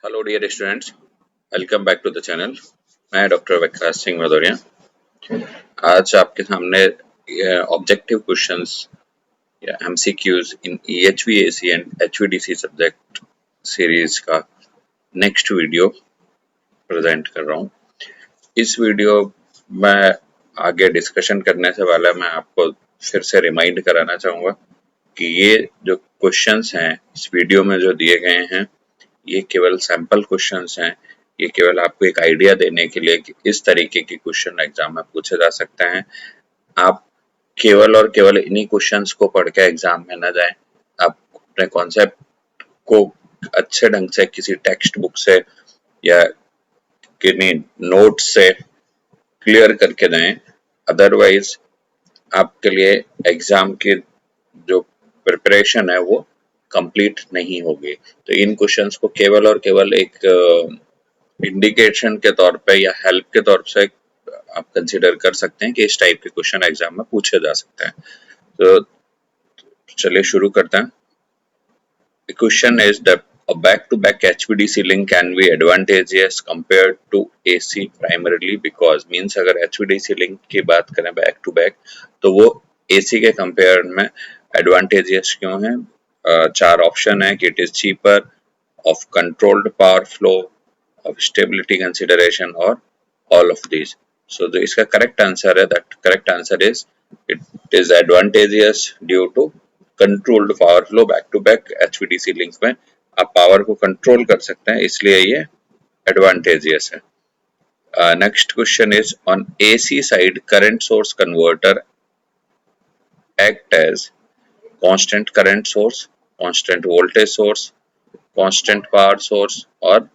Hello dear students, welcome back to the channel. मैं doctor Vikas Singh Bhadauria आज आपके सामने ऑब्जेक्टिव क्वेश्चंस या MCQs in EHVAC and HVDC subject series का नेक्स्ट वीडियो प्रेजेंट कर रहा हूँ। इस वीडियो में आगे डिस्कशन करने से पहले मैं आपको फिर से रिमाइंड कराना चाहूँगा कि ये जो क्वेश्चंस हैं इस वीडियो में जो दिए गए हैं ये केवल सैंपल क्वेश्चंस हैं। ये केवल आपको एक आइडिया देने के लिए कि इस तरीके के क्वेश्चन एग्जाम में पूछे जा सकते हैं। आप केवल और केवल इन्हीं क्वेश्चंस को पढ़ के एग्जाम में ना जाएं। आप अपने कॉन्सेप्ट को अच्छे ढंग से किसी टेक्स्ट बुक से या किन्हीं नोट से क्लियर करके जाएं। अदरवाइज आपके लिए एग्जाम की जो प्रिपरेशन है वो कंप्लीट नहीं होगी। तो इन क्वेश्चंस को केवल और केवल एक इंडिकेशन के तौर पे या हेल्प के तौर से आप कंसीडर कर सकते हैं कि इस टाइप के क्वेश्चन एग्जाम में पूछे जा सकते हैं। तो चलिए शुरू करते हैं। The question is that a back-to-back HVDC link can be advantageous compared to AC primarily because means अगर HVDC link की बात करें back to back तो वो AC के कंपेयर में advantageous क्यों है? चार ऑप्शन है कि it is cheaper, of controlled power flow, of stability consideration or all of these. So जो इसका correct answer है, that correct answer is it is advantageous due to controlled power flow. Back to back HVDC link में आप power को control कर सकते हैं, इसलिए ये एडवांटेजियस है। Next question is on AC side current source converter act as constant current source, constant voltage source, constant power source और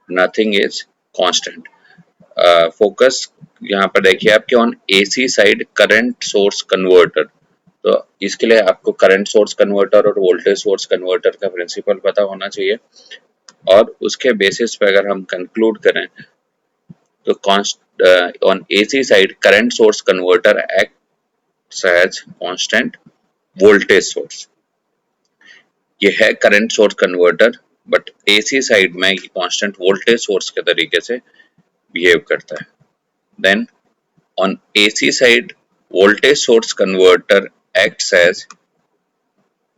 नथिंग इज कांस्टेंट। फोकस यहाँ पर देखिए आपके on AC side current source converter. तो इसके लिए आपको करंट सोर्स कन्वर्टर और वोल्टेज सोर्स कन्वर्टर का प्रिंसिपल पता होना चाहिए और उसके बेसिस पे अगर हम कंक्लूड करें तो on AC side current source converter acts as constant voltage source. ये है current source converter but AC side में ये कांस्टेंट वोल्टेज सोर्स के तरीके से बिहेव करता है। Then on AC side voltage source converter acts as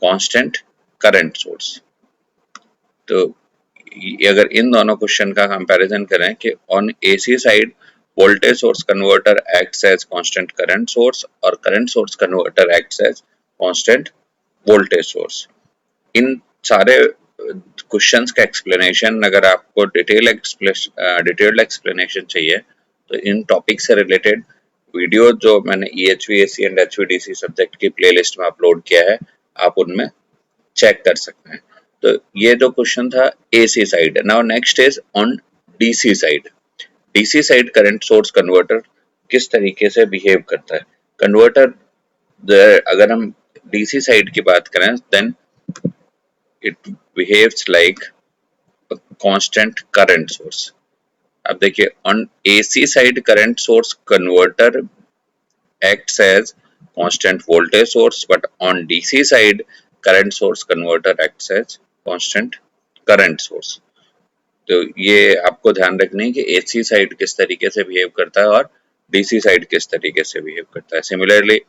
constant current source। तो अगर इन दोनों क्वेश्चन का कंपैरिजन करें कि on AC side voltage source converter acts as constant current source और current source converter acts as constant voltage source। इन सारे questions का explanation अगर आपको डिटेल्ड एक्सप्लेनेशन चाहिए तो इन टॉपिक से रिलेटेड वीडियो जो मैंने EHVAC एंड HVDC सब्जेक्ट की प्लेलिस्ट में अपलोड किया है आप उनमें चेक कर सकते हैं। तो ये जो क्वेश्चन था AC side. Now next is on DC side. DC side current source converter किस तरीके से बिहेव करता है? कन्वर्टर अगर हम DC साइड की बात करें then it behaves like constant current source. अब देखिए on AC side current source converter acts as constant voltage source but on DC side current source converter acts as constant current source। तो ये आपको ध्यान रखना है कि AC साइड किस तरीके से बिहेव करता है और DC साइड किस तरीके से बिहेव करता है। Similarly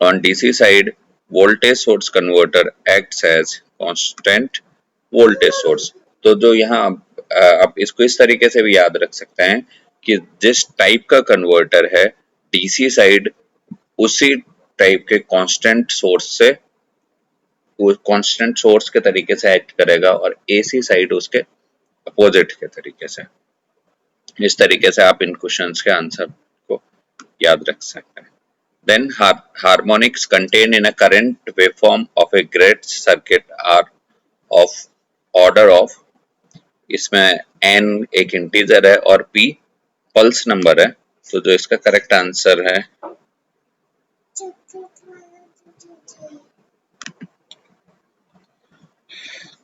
on DC side voltage source converter acts as constant voltage source। तो जो यहाँ आप इसको इस तरीके से भी याद रख सकते हैं कि जिस टाइप का कन्वर्टर है DC साइड उसी टाइप के कांस्टेंट सोर्स से वो कांस्टेंट सोर्स के तरीके से एक्ट करेगा और AC साइड उसके अपोजिट के तरीके से। इस तरीके से आप इन क्वेश्चंस के आंसर को याद रख सकते हैं। Then harmonics contain in a current waveform of a Graetz circuit are of order of, इसमें n एक इंटीजर है और p पल्स नंबर है। तो जो इसका करेक्ट आंसर है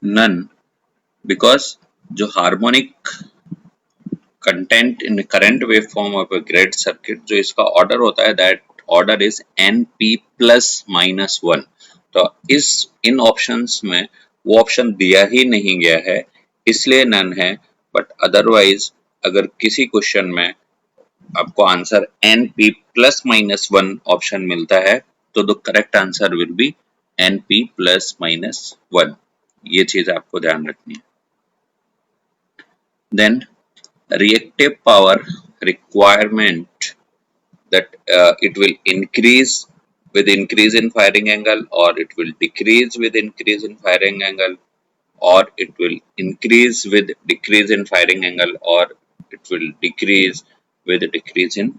नन, बिकॉज जो harmonic content in current wave form of a Graetz circuit जो इसका ऑर्डर होता है that order is NP plus -1। तो इन ऑप्शंस में वो ऑप्शन दिया ही नहीं गया है इसलिए नन है। बट अदरवाइज अगर किसी क्वेश्चन में आपको answer N P plus minus one option मिलता है तो the correct answer will be N P plus minus one. ये चीज आपको ध्यान रखनी है। Then reactive power requirement, that it will increase with increase in firing angle, or it will decrease with increase in firing angle, or it will increase with decrease in firing angle, or it will decrease with decrease in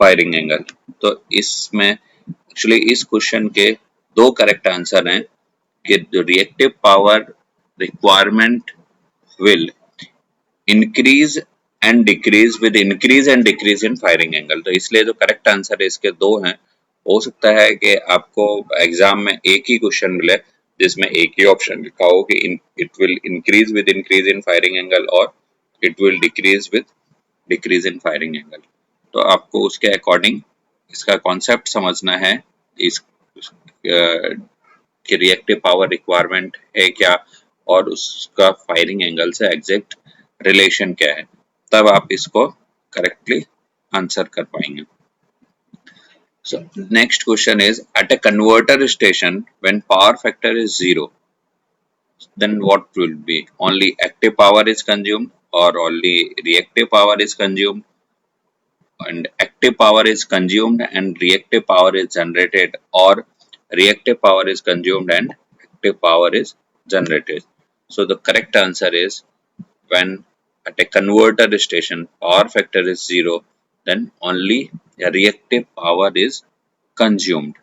firing angle। तो इसमें actually इस question के दो correct answer हैं कि जो reactive power requirement will increase and decrease with increase and decrease in firing angle. तो इसलिए जो करेक्ट आंसर है इसके दो हैं। हो सकता है कि आपको एग्जाम में एक ही क्वेश्चन मिले जिसमें एक ही ऑप्शन लिखा हो कि it will increase with increase in firing angle और it will decrease with decrease in firing angle. तो आपको उसके अकॉर्डिंग इसका कॉन्सेप्ट समझना है, इस कि रिएक्टिव पावर रिक्वायरमेंट है क्या और उसका फायरिंग एंगल से एग्जैक्ट रिलेशन क्या है, तब आप इसको करेक्टली आंसर कर पाएंगे। So next question is, at a converter station when power factor is 0, then what will be? Only active power is consumed or only reactive power is consumed, and active power is consumed and reactive power is generated, or reactive power is consumed and active power is generated? So the correct answer is, when at a converter station power factor is 0, then only a reactive power is consumed।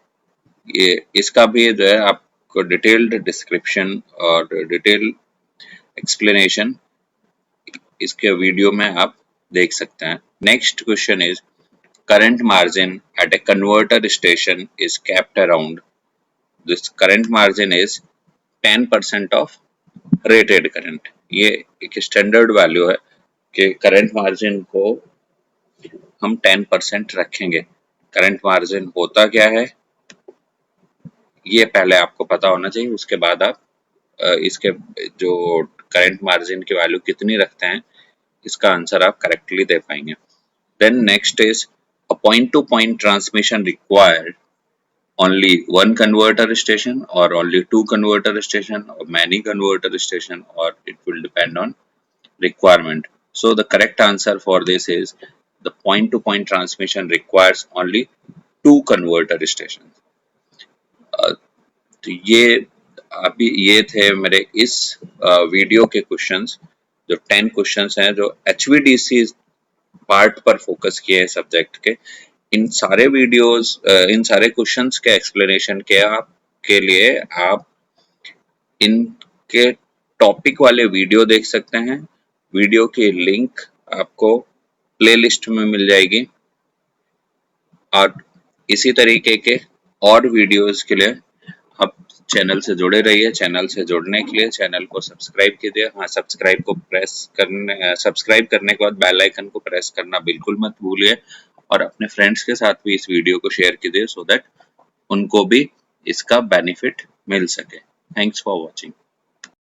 ये इसका भी जो है आपको detailed description और detail explanation इसके video में आप देख सकते हैं। Next question is, current margin at a converter station is kept around, this current margin is 10% of rated current. ये एक स्टैंडर्ड वैल्यू है कि करंट मार्जिन को हम 10% रखेंगे। करंट मार्जिन होता क्या है ये पहले आपको पता होना चाहिए, उसके बाद आप इसके जो करंट मार्जिन की वैल्यू कितनी रखते हैं इसका आंसर आप करेक्टली दे पाएंगे। Then next is, a point to point transmission required only one converter station or only two converter station or many converter station, or it will depend on requirement. So the correct answer for this is, the point to point transmission requires only two converter stations। तो ये अभी ये थे मेरे इस video के questions, जो 10 questions हैं जो HVDC पार्ट पर फोकस किए हैं सब्जेक्ट के। इन सारे वीडियोस इन सारे क्वेश्चंस के एक्सप्लेनेशन के लिए आप इनके टॉपिक वाले वीडियो देख सकते हैं। वीडियो की लिंक आपको प्लेलिस्ट में मिल जाएगी, और इसी तरीके के और वीडियोस के लिए आप चैनल से जुड़े रहिए। चैनल से जुड़ने के लिए चैनल को सब्सक्राइब कीजिए। हाँ, सब्सक्राइब करने के बाद बेल आइकन को प्रेस करना बिल्कुल मत भूलिए, और अपने फ्रेंड्स के साथ भी इस वीडियो को शेयर कीजिए, सो दैट उनको भी इसका बेनिफिट मिल सके। Thanks for watching.